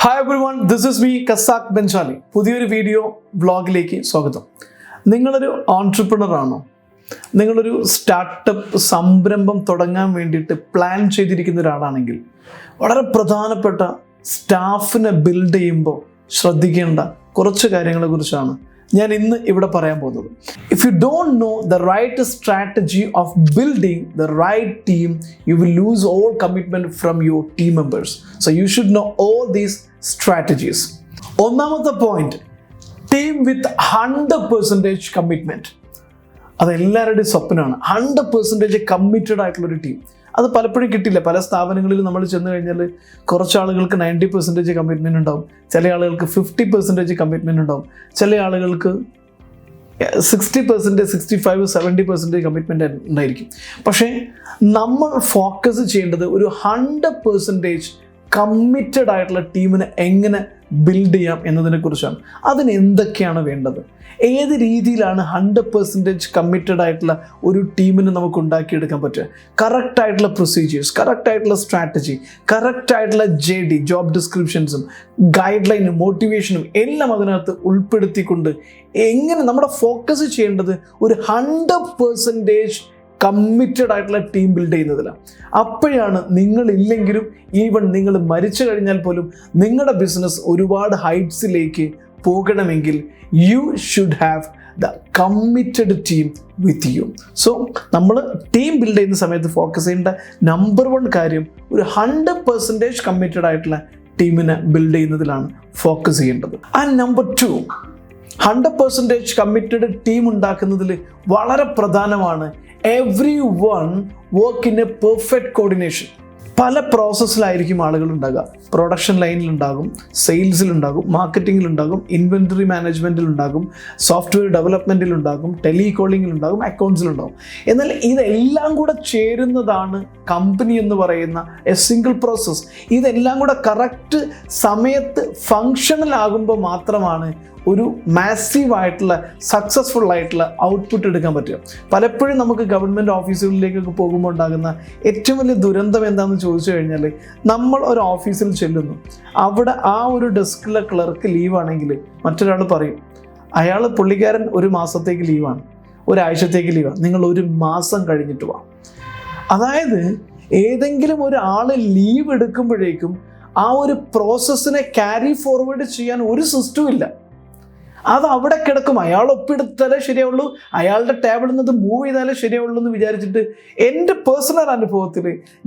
Hi everyone, this is me, Casac Benjali. പുതിയൊരു video വ്ളോഗിലേക്ക് സ്വാഗതം. നിങ്ങളൊരു ഓൺട്രപ്രണർ ആണോ? നിങ്ങളൊരു സ്റ്റാർട്ടപ്പ് സംരംഭം തുടങ്ങാൻ വേണ്ടിയിട്ട് പ്ലാൻ ചെയ്തിരിക്കുന്ന ഒരാളാണെങ്കിൽ വളരെ പ്രധാനപ്പെട്ട സ്റ്റാഫിനെ ബിൽഡ് ചെയ്യുമ്പോൾ ശ്രദ്ധിക്കേണ്ട കുറച്ച് കാര്യങ്ങളെ കുറിച്ചാണ് ഞാൻ ഇന്ന് ഇവിടെ പറയാൻ പോകുന്നത്. If you don't know the right strategy of building the right team, you will lose all commitment from your team members. So you should know all these strategies. ഒന്നാമത്തെ പോയിന്റ്, ടീം വിത്ത് 100% കമ്മിറ്റ്മെന്റ്. അത് എല്ലാവരുടെയും സ്വപ്നമാണ്. 100% committed ആയിട്ടുള്ളൊരു team. അത് പലപ്പോഴും കിട്ടില്ല. പല സ്ഥാപനങ്ങളിൽ നമ്മൾ ചെന്ന് കഴിഞ്ഞാൽ കുറച്ച് ആളുകൾക്ക് 90% കമ്മിറ്റ്മെൻറ്റ് ഉണ്ടാവും, ചില ആളുകൾക്ക് 50% കമ്മിറ്റ്മെൻറ്റ് ഉണ്ടാവും, ചില ആളുകൾക്ക് 60%, 65%, 70% കമ്മിറ്റ്മെൻറ്റ് ഉണ്ടായിരിക്കും. പക്ഷേ നമ്മൾ ഫോക്കസ് ചെയ്യേണ്ടത് ഒരു 100% കമ്മിറ്റഡ് ആയിട്ടുള്ള ടീമിനെ എങ്ങനെ ബിൽഡ് ചെയ്യാം എന്നതിനെ കുറിച്ചാണ്. അതിന് എന്തൊക്കെയാണ് വേണ്ടത്, ഏത് രീതിയിലാണ് 100% കമ്മിറ്റഡ് ആയിട്ടുള്ള ഒരു ടീമിനെ നമുക്ക് ഉണ്ടാക്കിയെടുക്കാൻ പറ്റുക. കറക്റ്റ് ആയിട്ടുള്ള പ്രൊസീജിയേഴ്സ്, കറക്റ്റ് ആയിട്ടുള്ള സ്ട്രാറ്റജി, കറക്റ്റ് ആയിട്ടുള്ള JD ജോബ് ഡിസ്ക്രിപ്ഷൻസും ഗൈഡ് ലൈനും മോട്ടിവേഷനും എല്ലാം അതിനകത്ത് ഉൾപ്പെടുത്തിക്കൊണ്ട് എങ്ങനെ നമ്മുടെ ഫോക്കസ് ചെയ്യേണ്ടത് ഒരു 100% കമ്മിറ്റഡ് ആയിട്ടുള്ള ടീം ബിൽഡ് ചെയ്യുന്നതിലാണ്. അപ്പോഴാണ് നിങ്ങളില്ലെങ്കിലും ഈവൻ നിങ്ങൾ മരിച്ചു കഴിഞ്ഞാൽ പോലും നിങ്ങളുടെ ബിസിനസ് ഒരുപാട് ഹൈറ്റ്സിലേക്ക് പോകണമെങ്കിൽ you should have the committed team with you. So നമ്മൾ ടീം ബിൽഡ് ചെയ്യുന്ന സമയത്ത് ഫോക്കസ് ചെയ്യേണ്ട നമ്പർ 1 കാര്യം ഒരു 100% കമ്മിറ്റഡ് ആയിട്ടുള്ള ടീമിനെ ബിൽഡ് ചെയ്യുന്നതിലാണ് ഫോക്കസ് ചെയ്യേണ്ടത്. ആൻഡ് നമ്പർ 2, 100% കമ്മിറ്റഡ് ടീം ഉണ്ടാക്കുന്നതിൽ വളരെ പ്രധാനമാണ് everyone work in a perfect coordination. പല പ്രോസസ്സിലായിരിക്കും ആളുകൾ ഉണ്ടാകുക. പ്രൊഡക്ഷൻ ലൈനിലുണ്ടാകും, സെയിൽസിലുണ്ടാകും, മാർക്കറ്റിങ്ങിലുണ്ടാകും, ഇൻവെൻറ്ററി മാനേജ്മെൻറ്റിലുണ്ടാകും, സോഫ്റ്റ്വെയർ ഡെവലപ്മെൻറ്റിലുണ്ടാകും, ടെലികോളിങ്ങിലുണ്ടാകും, അക്കൗണ്ട്സിലുണ്ടാകും. എന്നാൽ ഇതെല്ലാം കൂടെ ചേരുന്നതാണ് കമ്പനി എന്ന് പറയുന്ന എ സിംഗിൾ പ്രോസസ്സ്. ഇതെല്ലാം കൂടെ കറക്റ്റ് സമയത്ത് ഫങ്ഷണൽ ആകുമ്പോൾ മാത്രമാണ് ഒരു മാസീവ് ആയിട്ടുള്ള സക്സസ്ഫുൾ ആയിട്ടുള്ള ഔട്ട്പുട്ട് എടുക്കാൻ പറ്റുക. പലപ്പോഴും നമുക്ക് ഗവൺമെൻറ് ഓഫീസുകളിലേക്കൊക്കെ പോകുമ്പോൾ ഉണ്ടാകുന്ന ഏറ്റവും വലിയ ദുരന്തം എന്താണെന്ന് ചോദിച്ചു കഴിഞ്ഞാൽ, നമ്മൾ ഒരു ഓഫീസിൽ ചെല്ലുന്നു, അവിടെ ആ ഒരു ഡെസ്കിലെ ക്ലർക്ക് ലീവാണെങ്കിൽ മറ്റൊരാൾ പറയും പുള്ളിക്കാരൻ ഒരു മാസത്തേക്ക് ലീവാണ്, ഒരാഴ്ചത്തേക്ക് ലീവാണ്, നിങ്ങൾ ഒരു മാസം കഴിഞ്ഞിട്ട് വാ. അതായത് ഏതെങ്കിലും ഒരാൾ ലീവ് എടുക്കുമ്പോഴേക്കും ആ ഒരു പ്രോസസ്സിനെ ക്യാരി ഫോർവേഡ് ചെയ്യാൻ ഒരു സിസ്റ്റവും ഇല്ല. അത് അവിടെ കിടക്കും. അയാൾ ഒപ്പിടുത്താലേ ശരിയാവുള്ളൂ, അയാളുടെ ടേബിളിൽ നിന്ന് മൂവ് ചെയ്താലേ ശരിയാവുള്ളൂ എന്ന് വിചാരിച്ചിട്ട് എൻ്റെ പേഴ്സണൽ അനുഭവത്തിൽ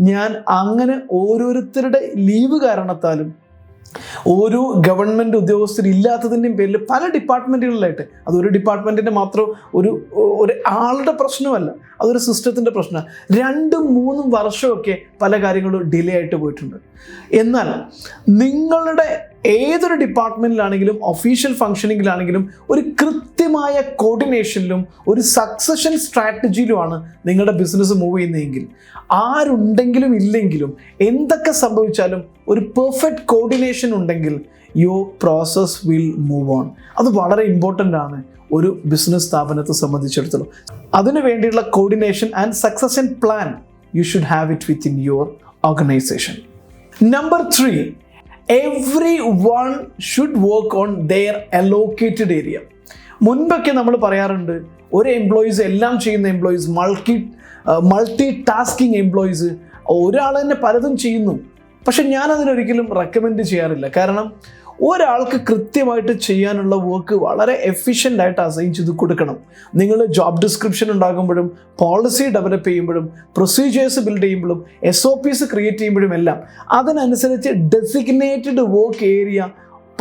ഞാൻ അങ്ങനെ ഓരോരുത്തരുടെ ലീവ് കാരണത്താലും ഓരോ ഗവൺമെൻറ് ഉദ്യോഗസ്ഥരില്ലാത്തതിൻ്റെയും പേരിൽ പല ഡിപ്പാർട്ട്മെൻറ്റുകളിലായിട്ട്, അതൊരു ഡിപ്പാർട്ട്മെൻറ്റിൻ്റെ മാത്രം ഒരു ആളുടെ പ്രശ്നമല്ല, അതൊരു സിസ്റ്റത്തിൻ്റെ പ്രശ്നമാണ്. 2-3 വർഷമൊക്കെ പല കാര്യങ്ങളും ഡിലേ ആയിട്ട് പോയിട്ടുണ്ട്. എന്നാൽ നിങ്ങളുടെ ഏതൊരു ഡിപ്പാർട്ട്മെൻറ്റിലാണെങ്കിലും ഒഫീഷ്യൽ ഫങ്ഷനിങ്ങിലാണെങ്കിലും ഒരു കൃത്യമായ കോർഡിനേഷനിലും ഒരു സക്സഷൻ സ്ട്രാറ്റജിയിലുമാണ് നിങ്ങളുടെ ബിസിനസ് മൂവ് ചെയ്യുന്നതെങ്കിൽ, ആരുണ്ടെങ്കിലും ഇല്ലെങ്കിലും എന്തൊക്കെ സംഭവിച്ചാലും ഒരു പെർഫെക്റ്റ് കോർഡിനേഷൻ ഉണ്ടെങ്കിൽ your process will move on. അത് വളരെ ഇമ്പോർട്ടൻ്റ് ആണ് ഒരു ബിസിനസ് സ്ഥാപനത്തെ സംബന്ധിച്ചിടത്തോളം. അതിനു വേണ്ടിയുള്ള coordination and succession plan you should have it within your organisation. Number 3, everyone should work on their allocated area. മുൻപൊക്കെ നമ്മൾ പറയാറുണ്ട് ഒരു എംപ്ലോയീസ് എല്ലാം ചെയ്യുന്ന എംപ്ലോയീസ്, മൾട്ടി ടാസ്കിങ് എംപ്ലോയീസ്, ഒരാൾ തന്നെ പലതും ചെയ്യുന്നു. പക്ഷെ ഞാൻ അതിനൊരിക്കലും റെക്കമെൻഡ് ചെയ്യാറില്ല. കാരണം ഒരാൾക്ക് കൃത്യമായിട്ട് ചെയ്യാനുള്ള വർക്ക് വളരെ എഫിഷ്യൻ്റ് ആയിട്ട് അസൈൻ ചെയ്ത് കൊടുക്കണം. നിങ്ങൾ ജോബ് ഡിസ്ക്രിപ്ഷൻ ഉണ്ടാകുമ്പോഴും പോളിസി ഡെവലപ്പ് ചെയ്യുമ്പോഴും പ്രൊസീജിയേഴ്സ് ബിൽഡ് ചെയ്യുമ്പോഴും SOPs ക്രിയേറ്റ് ചെയ്യുമ്പോഴും എല്ലാം അതിനനുസരിച്ച് ഡെസിഗ്നേറ്റഡ് വർക്ക് ഏരിയ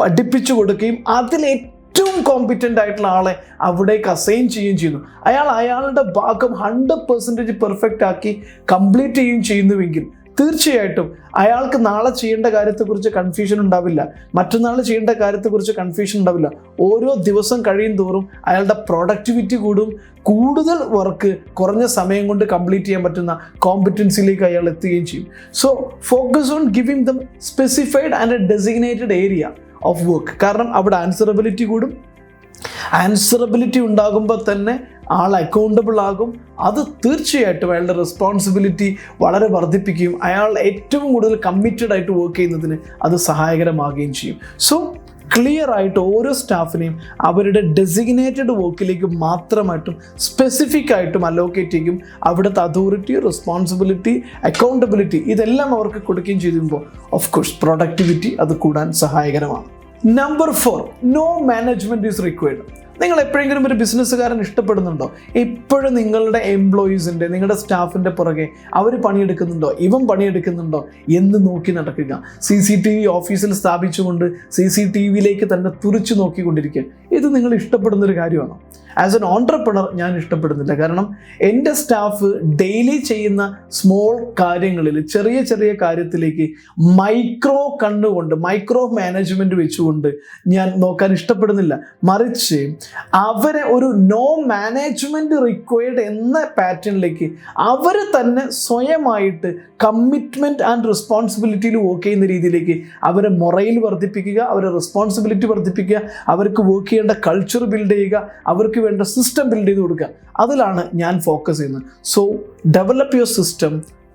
പഠിപ്പിച്ചു കൊടുക്കുകയും അതിൽ ഏറ്റവും കോമ്പിറ്റൻ്റ് ആയിട്ടുള്ള ആളെ അവിടേക്ക് അസൈൻ ചെയ്യുകയും ചെയ്യുന്നു. അയാളുടെ ഭാഗം 100% പെർഫെക്റ്റ് ആക്കി കംപ്ലീറ്റ് ചെയ്യുകയും ചെയ്യുന്നുവെങ്കിൽ തീർച്ചയായിട്ടും അയാൾക്ക് നാളെ ചെയ്യേണ്ട കാര്യത്തെക്കുറിച്ച് കൺഫ്യൂഷൻ ഉണ്ടാവില്ല, മറ്റന്നാൾ ചെയ്യേണ്ട കാര്യത്തെക്കുറിച്ച് കൺഫ്യൂഷൻ ഉണ്ടാവില്ല. ഓരോ ദിവസം കഴിയും തോറും അയാളുടെ പ്രൊഡക്ടിവിറ്റി കൂടും, കൂടുതൽ വർക്ക് കുറഞ്ഞ സമയം കൊണ്ട് കംപ്ലീറ്റ് ചെയ്യാൻ പറ്റുന്ന കോമ്പിറ്റൻസിയിലേക്ക് അയാൾ എത്തുകയും ചെയ്യും. So focus on giving dum specified and A designated area of work. കാരണം അവിടെ ആൻസറബിലിറ്റി കൂടും. ആൻസറബിലിറ്റി ഉണ്ടാകുമ്പോൾ തന്നെ ആൾ അക്കൗണ്ടബിൾ ആകും. അത് തീർച്ചയായിട്ടും അയാളുടെ റെസ്പോൺസിബിലിറ്റി വളരെ വർദ്ധിപ്പിക്കുകയും അയാൾ ഏറ്റവും കൂടുതൽ കമ്മിറ്റഡ് ആയിട്ട് വർക്ക് ചെയ്യുന്നതിന് അത് സഹായകരമാകുകയും ചെയ്യും. സോ ക്ലിയർ ആയിട്ട് ഓരോ സ്റ്റാഫിനെയും അവരുടെ ഡെസിഗ്നേറ്റഡ് വർക്കിലേക്ക് മാത്രമായിട്ടും സ്പെസിഫിക് ആയിട്ടും അലോക്കേറ്റ് ചെയ്യും. അവിടുത്തെ അതോറിറ്റി, റെസ്പോൺസിബിലിറ്റി, അക്കൗണ്ടബിലിറ്റി ഇതെല്ലാം അവർക്ക് കൊടുക്കുകയും ചെയ്യുമ്പോൾ ഓഫ് കോഴ്സ് പ്രൊഡക്ടിവിറ്റി അത് കൂടാൻ സഹായകരമാണ്. Number 4, no management is required. നിങ്ങൾ എപ്പോഴെങ്കിലും ഒരു ബിസിനസ്സുകാരൻ ഇഷ്ടപ്പെടുന്നുണ്ടോ? എപ്പോഴും നിങ്ങളുടെ എംപ്ലോയീസിൻ്റെ, നിങ്ങളുടെ സ്റ്റാഫിൻ്റെ പുറകെ അവർ പണിയെടുക്കുന്നുണ്ടോ, ഇവൻ പണിയെടുക്കുന്നുണ്ടോ എന്ന് നോക്കി നടക്കുക. CCTV ഓഫീസിൽ സ്ഥാപിച്ചുകൊണ്ട് CCTVയിലേക്ക് തന്നെ തുറിച്ചു നോക്കിക്കൊണ്ടിരിക്കുക. ഇത് നിങ്ങൾ ഇഷ്ടപ്പെടുന്നൊരു കാര്യമാണോ? ആസ് എൻ ഓൺട്രപ്രണർ ഞാൻ ഇഷ്ടപ്പെടുന്നില്ല. കാരണം എൻ്റെ സ്റ്റാഫ് ഡെയിലി ചെയ്യുന്ന സ്മോൾ കാര്യങ്ങളിൽ, ചെറിയ ചെറിയ കാര്യത്തിലേക്ക് മൈക്രോ കണ്ണുകൊണ്ട്, മൈക്രോ മാനേജ്മെൻറ്റ് വെച്ചുകൊണ്ട് ഞാൻ നോക്കാൻ ഇഷ്ടപ്പെടുന്നില്ല. മറിച്ച് അവരെ ഒരു നോ മാനേജ്മെൻറ്റ് റിക്വയർഡ് എന്ന പാറ്റേണിലേക്ക് അവർ തന്നെ സ്വയമായിട്ട് കമ്മിറ്റ്മെൻറ്റ് ആൻഡ് റെസ്പോൺസിബിലിറ്റിയിൽ വർക്ക് ചെയ്യുന്ന രീതിയിലേക്ക് അവരെ മൊറയിൽ വർദ്ധിപ്പിക്കുക, അവരെ റെസ്പോൺസിബിലിറ്റി വർദ്ധിപ്പിക്കുക, അവർക്ക് വർക്ക് ചെയ്യേണ്ട കൾച്ചർ ബിൽഡ് ചെയ്യുക, അവർക്ക് വേണ്ട സിസ്റ്റം ബിൽഡ് ചെയ്ത് കൊടുക്കുക. അതിലാണ് ഞാൻ ഫോക്കസ് ചെയ്യുന്നത്. So develop your system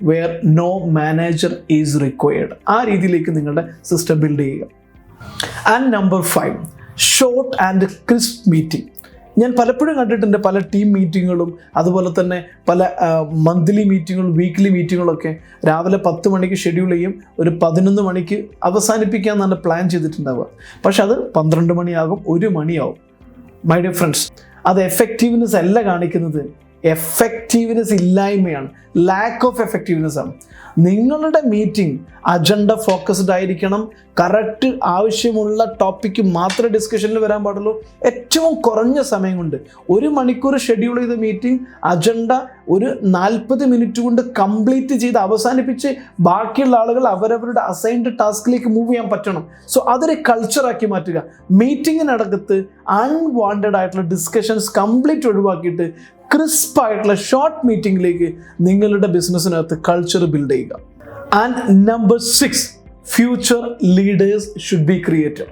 where no manager is required. ആ രീതിയിലേക്ക് നിങ്ങളുടെ സിസ്റ്റം ബിൽഡ് ചെയ്യുക. And number 5, short and crisp meeting. ഞാൻ പലപ്പോഴും കണ്ടിട്ടുണ്ട് പല ടീം മീറ്റിങ്ങുകളും അതുപോലെ തന്നെ പല മന്ത്ലി മീറ്റിങ്ങുകളും വീക്ക്ലി മീറ്റിങ്ങുകളൊക്കെ രാവിലെ 10 മണിക്ക് ഷെഡ്യൂൾ ചെയ്യും, ഒരു 11 മണിക്ക് അവസാനിപ്പിക്കാമെന്നാണ് പ്ലാൻ ചെയ്തിട്ടുണ്ടാവുക. പക്ഷെ അത് 12 മണിയാകും, 1 മണിയാവും. മൈ ഡിയർ ഫ്രണ്ട്സ്, അത് എഫക്റ്റീവ്നെസ് അല്ല കാണിക്കുന്നത്, എഫക്റ്റീവ്നെസ് ഇല്ലായ്മയാണ്, ലാക്ക് ഓഫ് എഫക്റ്റീവ്നെസ് ആണ്. നിങ്ങളുടെ മീറ്റിംഗ് അജണ്ട ഫോക്കസ്ഡ് ആയിരിക്കണം. കറക്റ്റ് ആവശ്യമുള്ള ടോപ്പിക്ക് മാത്രമേ ഡിസ്കഷനിൽ വരാൻ പാടുള്ളൂ. ഏറ്റവും കുറഞ്ഞ സമയം കൊണ്ട് 1 മണിക്കൂർ ഷെഡ്യൂൾ ചെയ്ത മീറ്റിംഗ് അജണ്ട ഒരു 40 മിനിറ്റ് കൊണ്ട് കംപ്ലീറ്റ് ചെയ്ത് അവസാനിപ്പിച്ച് ബാക്കിയുള്ള ആളുകൾ അവരവരുടെ അസൈൻഡ് ടാസ്കിലേക്ക് മൂവ് ചെയ്യാൻ പറ്റണം. സോ അതൊരു കൾച്ചറാക്കി മാറ്റുക. മീറ്റിങ്ങിനകത്ത് അൺവാണ്ടഡ് ആയിട്ടുള്ള ഡിസ്കഷൻസ് കംപ്ലീറ്റ് ഒഴിവാക്കിയിട്ട് ക്രിസ്പ് ആയിട്ടുള്ള ഷോർട്ട് മീറ്റിംഗിലേക്ക് നിങ്ങളുടെ ബിസിനസ്സിനകത്ത് കൾച്ചർ ബിൽഡ് ചെയ്യുക. And number 6, future leaders should be created.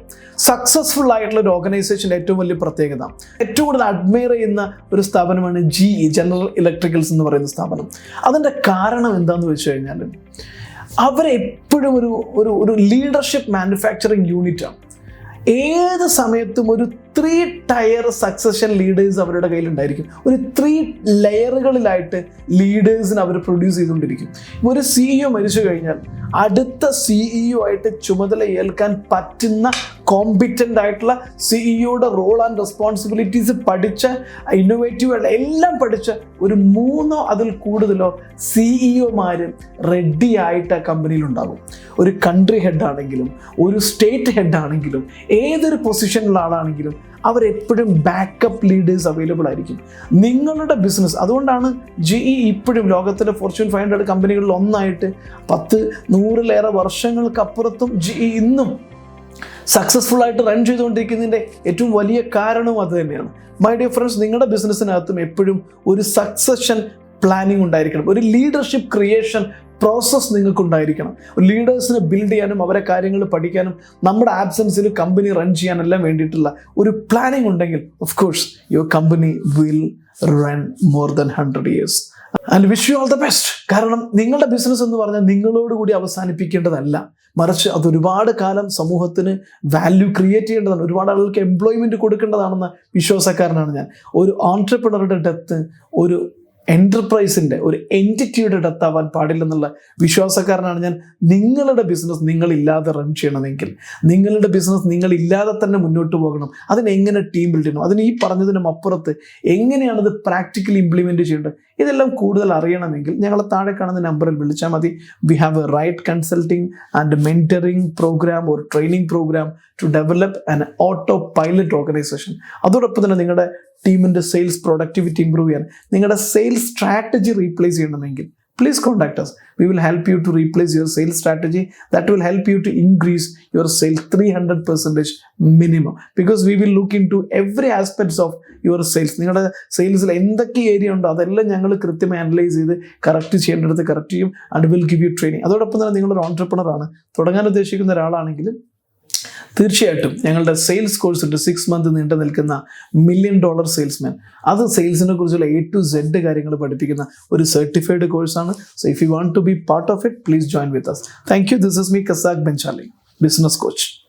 Successful ആയിട്ടുള്ള ഒരു ഓർഗനൈസേഷൻ്റെ ഏറ്റവും വലിയ പ്രത്യേകത, ഏറ്റവും കൂടുതൽ അഡ്മയർ ചെയ്യുന്ന ഒരു സ്ഥാപനമാണ് GE, ജനറൽ ഇലക്ട്രിക്കൽസ് എന്ന് പറയുന്ന സ്ഥാപനം. അതിൻ്റെ കാരണം എന്താണെന്ന് വെച്ച് കഴിഞ്ഞാൽ അവരെപ്പോഴും ഒരു ലീഡർഷിപ്പ് മാനുഫാക്ചറിങ് യൂണിറ്റാണ്. ഏത് സമയത്തും ഒരു 3 ടയർ സക്സഷൻ ലീഡേഴ്സ് അവരുടെ കയ്യിലുണ്ടായിരിക്കും. ഒരു 3 ലെയറുകളിലായിട്ട് ലീഡേഴ്സിന് അവർ പ്രൊഡ്യൂസ് ചെയ്തുകൊണ്ടിരിക്കും. ഒരു CEO മരിച്ചു കഴിഞ്ഞാൽ അടുത്ത CEO ആയിട്ട് ചുമതല ഏൽക്കാൻ പറ്റുന്ന കോമ്പിറ്റൻ്റ് ആയിട്ടുള്ള CEOയുടെ റോൾ ആൻഡ് റെസ്പോൺസിബിലിറ്റീസ് പഠിച്ച, ഇന്നോവേറ്റീവ് എല്ലാം പഠിച്ച ഒരു 3 അതിൽ കൂടുതലോ CEOമാർ റെഡി ആയിട്ട് ആ കമ്പനിയിലുണ്ടാകും. ഒരു കൺട്രി ഹെഡ് ആണെങ്കിലും ഒരു സ്റ്റേറ്റ് ഹെഡ് ആണെങ്കിലും ഏതൊരു പൊസിഷനിലുള്ള ആളാണെങ്കിലും അവരെപ്പോഴും ബാക്കപ്പ് ലീഡേഴ്സ് അവൈലബിൾ ആയിരിക്കും. നിങ്ങളുടെ ബിസിനസ്, അതുകൊണ്ടാണ് GE ഇപ്പോഴും ലോകത്തിലെ ഫോർച്യൂൺ 500 കമ്പനികളിൽ ഒന്നായിട്ട് 10-100 വർഷങ്ങൾക്കപ്പുറത്തും GE ഇന്നും സക്സസ്ഫുൾ ആയിട്ട് റൺ ചെയ്തുകൊണ്ടിരിക്കുന്നതിൻ്റെ ഏറ്റവും വലിയ കാരണവും അത് തന്നെയാണ്. മൈ ഡിയർ ഫ്രണ്ട്സ്, നിങ്ങളുടെ ബിസിനസ്സിനകത്തും എപ്പോഴും ഒരു സക്സഷൻ പ്ലാനിങ് ഉണ്ടായിരിക്കണം, ഒരു ലീഡർഷിപ്പ് ക്രിയേഷൻ പ്രോസസ്സ് നിങ്ങൾക്കുണ്ടായിരിക്കണം. ലീഡേഴ്സിനെ ബിൽഡ് ചെയ്യാനും അവരെ കാര്യങ്ങൾ പഠിക്കാനും നമ്മുടെ ആബ്സെൻസിൽ കമ്പനി റൺ ചെയ്യാനെല്ലാം വേണ്ടിയിട്ടുള്ള ഒരു പ്ലാനിങ് ഉണ്ടെങ്കിൽ of course your company will run more than 100 years. And wish you all the best. കാരണം നിങ്ങളുടെ ബിസിനസ് എന്ന് പറഞ്ഞാൽ നിങ്ങളോടുകൂടി അവസാനിപ്പിക്കേണ്ടതല്ല, മറിച്ച് അത് ഒരുപാട് കാലം സമൂഹത്തിന് വാല്യൂ ക്രിയേറ്റ് ചെയ്യേണ്ടതാണ്, ഒരുപാട് ആളുകൾക്ക് എംപ്ലോയ്മെൻറ്റ് കൊടുക്കേണ്ടതാണെന്ന വിശ്വാസക്കാരനാണ് ഞാൻ. ഒരു ഓൺട്രപ്രണറുടെ ഡെത്ത് ഒരു എൻ്റർപ്രൈസിൻ്റെ, ഒരു എൻറ്റിറ്റിയുടെ ഡെത്ത് ആവാൻ പാടില്ലെന്നുള്ള വിശ്വാസക്കാരനാണ് ഞാൻ. നിങ്ങളുടെ ബിസിനസ് നിങ്ങളില്ലാതെ റൺ ചെയ്യണമെങ്കിൽ, നിങ്ങളുടെ ബിസിനസ് നിങ്ങളില്ലാതെ തന്നെ മുന്നോട്ട് പോകണം, അതിനെങ്ങനെ ടീം ബിൽഡ് ചെയ്യണം, അതിന് ഈ പറഞ്ഞതിനും അപ്പുറത്ത് എങ്ങനെയാണത് പ്രാക്ടിക്കലി ഇംപ്ലിമെൻറ്റ് ചെയ്യേണ്ടത്, ഇതെല്ലാം കൂടുതൽ അറിയണമെങ്കിൽ ഞങ്ങളെ താഴെ കാണുന്ന നമ്പറിൽ വിളിച്ചാൽ മതി. We have a right consulting and mentoring program ഒരു training program to develop an autopilot organisation. അതോടൊപ്പം തന്നെ നിങ്ങളുടെ ടീമിൻ്റെ സെയിൽസ് പ്രൊഡക്ടിവിറ്റി ഇംപ്രൂവ് ചെയ്യാൻ, നിങ്ങളുടെ സെയിൽസ് സ്ട്രാറ്റജി റീപ്ലേസ് ചെയ്യണമെങ്കിൽ please contact us. We will help you to replace your sales strategy. That will help you to increase your sales 300% minimum, because we will look into every aspects of your sales. നിങ്ങളുടെ സെയിൽസിൽ എന്തൊക്കെ area ഉണ്ടോ അതെല്ലാം ഞങ്ങൾ കൃത്യമായി analyse ചെയ്ത് correct ചെയ്യേണ്ടത് correct ചെയ്യും. And will give you training. അതോടൊപ്പം തന്നെ നിങ്ങളൊരു ഓൺട്രപ്രണർ ആണ്, തുടങ്ങാൻ ഉദ്ദേശിക്കുന്ന ഒരാളാണെങ്കിൽ തീർച്ചയായിട്ടും ഞങ്ങളുടെ സെയിൽസ് കോഴ്സ് ഉണ്ട്, 6 months നീണ്ടു നിൽക്കുന്ന $1 million സെയിൽസ്മാൻ. അത് സെയിൽസിനെ കുറിച്ചുള്ള A to Z കാര്യങ്ങൾ പഠിപ്പിക്കുന്ന ഒരു സർട്ടിഫൈഡ് കോഴ്സാണ്. So if you want to be part of it, please join with us. Thank you. This is me Casac Benjali, business coach.